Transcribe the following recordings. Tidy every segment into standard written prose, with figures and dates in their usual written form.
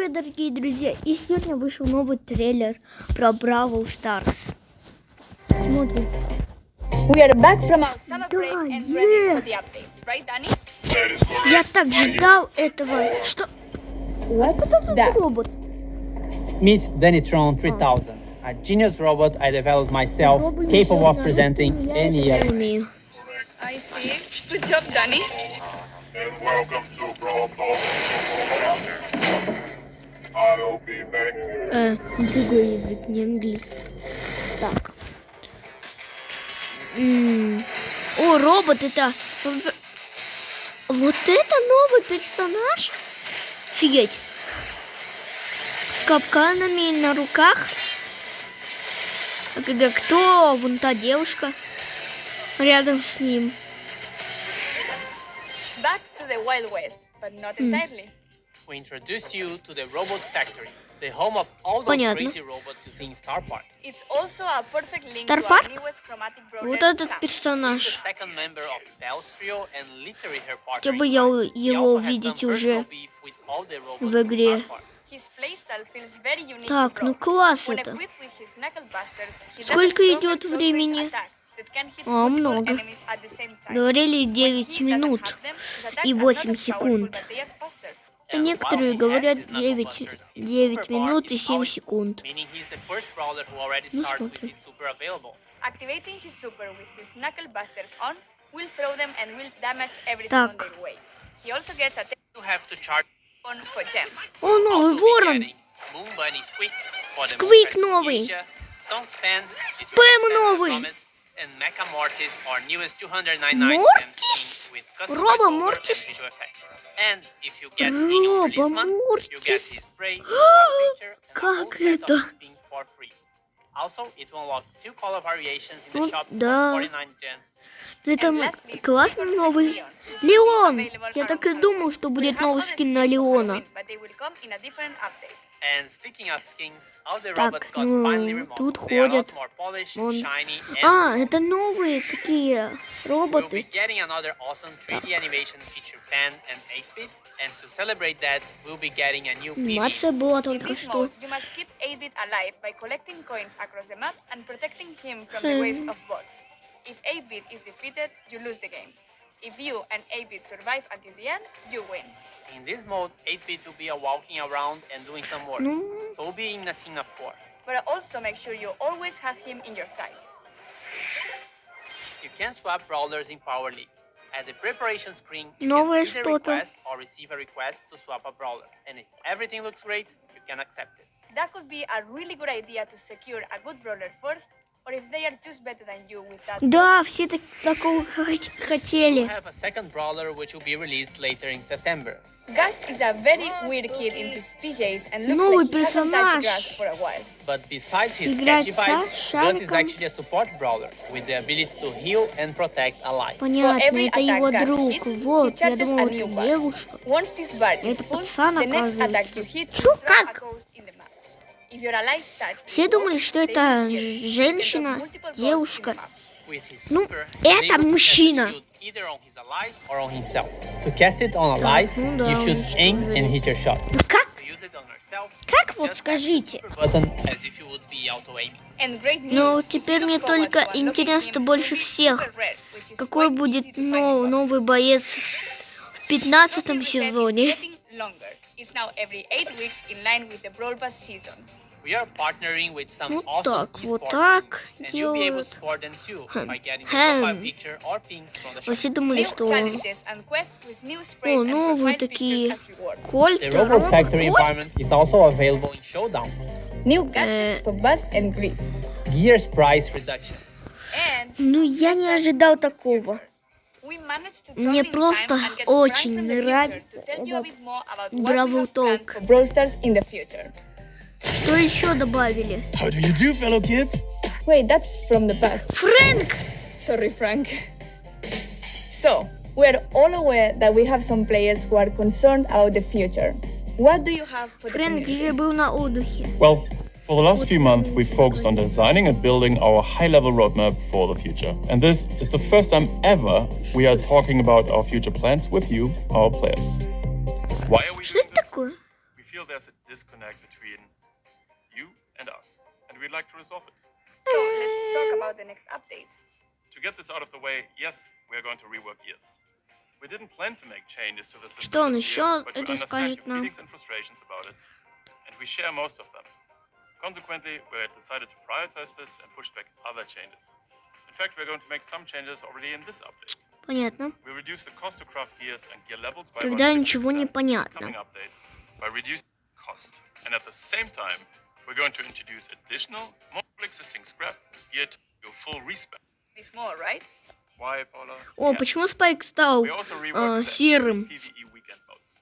привет, дорогие друзья! И сегодня вышел новый трейлер про Бравл Старс. Смотрим. We are back from our summer break Да, and ready for the update, right, Danny? Я так ждал этого. Что? What's Кто тут that? робот? Meet Dannytron 3000, a genius robot I developed myself, capable of presenting any Я other. умею. I see. Good job, Danny. And welcome to Brawl I'll be back. Другой язык, не английский. Так. О, робот, это... Вот это новый персонаж? Офигеть. С капканами на руках. А когда кто? Вон та девушка рядом с ним. Back to the Wild West, but not entirely. We introduce you to the Robot Factory, the home of all those Понятно. crazy robots you see in Star Park. It's also a perfect link Star to Park? our newest chromatic brawler, Вот этот Sam. He's the персонаж. second member of Bell's trio and literally her partner. Хотя бы in я crime. He его also has увидеть some уже personal beef with all the robots в in игре. Star Park. His playstyle feels very unique Так, to ну Brawl. класс When это. equipped with his knuckle busters, he does a Сколько stronger идет close-range времени? attack that can hit А, multiple много. enemies at the same time. Говорили When 9 he doesn't минут. have them, his attacks и are not 8 as powerful, секунд. but they are faster. А And некоторые while he говорят has his knuckle 9 busters, his 9 super bar минут и is 7 always секунд. meaning he's the first brawler who already Ну, starts with смотри. his super available. Activating his super with his knuckle busters on will throw them and will damage everything Так. on their way. He also gets a You have to charge. on for gems. О, новый Also be ворон! getting Moon Bunny Squeak for the Squeak Moon новый. Fest Stone Span, Пэм новый. and Mecha Mortis, our newest 299 Мортис? with custom Робо voiceover Мортис? and visual effects. And if you get any on Робо release month, you get Мортис. his spray, picture, and a whole Как set это? of spins for free. Also, it will unlock 2 color variations in the Вот shop да. for 49 gems. Это And lastly, классный Super новый. Leon. Леон! Available Я around так и Halloween. думал, что We будет have новый other скин skins на for Леона. Halloween, but they will come in a different update. And speaking of skins, all the Так, robots got finally ну, remodeled. тут They are a lot ходят. more polished, Вон. shiny, and А, это новые такие we'll be роботы. getting another awesome 3D animation feature pan and 8-bit, and to celebrate that, we'll be getting a new PV. Анимация была In только this что. mode, you must keep 8-bit alive by collecting coins across the map and protecting him from the waves of bots. If 8-bit is defeated, you lose the game. If you and 8-bit survive until the end, you win. In this mode, 8-bit will be walking around and doing some work, Ну, so we'll be in a team of 4. But also make sure you always have him in your sight. You can swap brawlers in Power League. At the preparation screen, you Новое can either что-то. request or receive a request to swap a brawler, and if everything looks great, you can accept it. That could be a really good idea to secure a good brawler first, or if they are just better than you with that. да, все такого We'll хотели. have a second brawler which will be released later in September. Gus is a very weird kid in his PJs and looks Новый like he hasn't touched персонаж. grass for a while. But besides his Играть catchy со vibes, Gus is шариком. actually a support brawler with the ability to heal and protect alive. Понятно, every это его attack Gus друг. hits, Вот, he я charges думал, a это new bar. девушка. Once this bar is Это full, пацан, the next attack оказывается. you hit Чё, will throw a как? ghost in the map. If your allies touch Все these думали, ghosts, что they это will heal. You can женщина, drop multiple ghosts in the девушка. map. With his Ну, super, это he's able to cast a мужчина. shield either on his allies or on himself. To cast it on allies, ну да, you should aim уничтожили. and hit your shot. Ну как? To use it on yourself, Как вот just скажите? super button as if you would be auto-aiming. And great news, Ну, if теперь you мне look forward только to unlocking интересно him, больше he'll be всех. super rare, which is Какой quite будет easy to find in новый boxes. боец в 15-м Trophy reset is сезоне? getting longer. It's now every 8 weeks in line with the Brawl Pass seasons. We are partnering with some Вот awesome так, вот esports так teams, and you'll be able to делают. support them too by getting the Хм. profile picture or pings from the Вы shop. все думали, New что challenges and quests with new sprays О, and новые profile такие pictures as rewards. Кольт, The Robot Factory Кольт? environment is also available in Showdown. New gadgets for Buzz and Grief. Gears price reduction. And Ну, я не ожидал такого. we managed to Мне travel in просто time and get очень Frank from the нравится future to tell you a этот bit more about what we Бравл have planned Толк. for Brawl Stars in the future. Что еще добавили? How do you do, fellow kids? Wait, that's from the past. Фрэнк! Sorry, Frank. So, we're all aware that we have some players who are concerned about the future. What do you have for the Фрэнк community? же был на отдыхе. Well, for the last few months, we've focused on designing and building our high-level roadmap for the future. And this is the first time ever we are talking about our future plans with you, our players. Why are we Что doing это this? такое? We feel there's a disconnect between you and us, and we'd like to resolve it. So let's talk about the next update. To get this out of the way, yes, we are going to rework gears. We didn't plan to make changes to the system Что он this еще year, but we understand расскажет your нам? feelings and frustrations about it, and we share most of them. Consequently, we decided to prioritize this and push back other changes. In fact, we're going to make some changes already in this update. Понятно. We reduce the cost to craft gears and gear levels by Тогда about 50% ничего не in the понятно. coming update by reducing cost. And at the same time, we're going to introduce additional, more existing scrap geared to a full respec. This more, right? Why, Paula? О, Yes. почему Спайк стал We also reworked the серым? PvE weekend modes.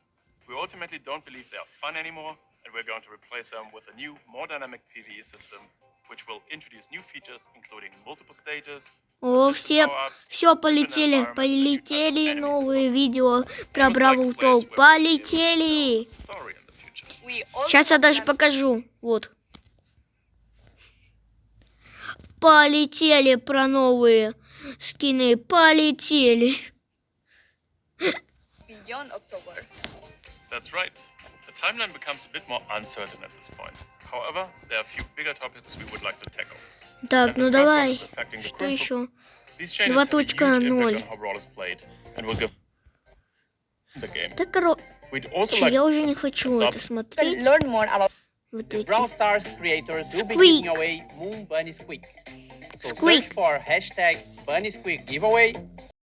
We ultimately don't believe they are fun anymore, and we're going to replace them with a new, more dynamic PvE system, which will introduce new features, including multiple stages. О, assisted все power-ups, полетели, infinite environments, and new types of полетели enemies and новые bosses. видео про Almost like a Бравл place Толк. where we'll be able to Полетели! tell a story in the future. We also Сейчас я have даже plans- покажу. Вот. Полетели про новые скины. Полетели. beyond October. That's right. The timeline becomes a bit more uncertain at this point. However, there are a few bigger topics we would like to tackle. Так, And ну the first one давай. is affecting the Что current еще? These changes have a huge 2.0. impact on how Brawl is played and will give the game. Да, We'd also короче, like я уже не хочу stop- это смотреть. Learn more about Вот The эти. Brawl Stars creators will be Squeak. giving away Moon Bunny Squeak. So Squeak. search for hashtag Bunny Squeak giveaway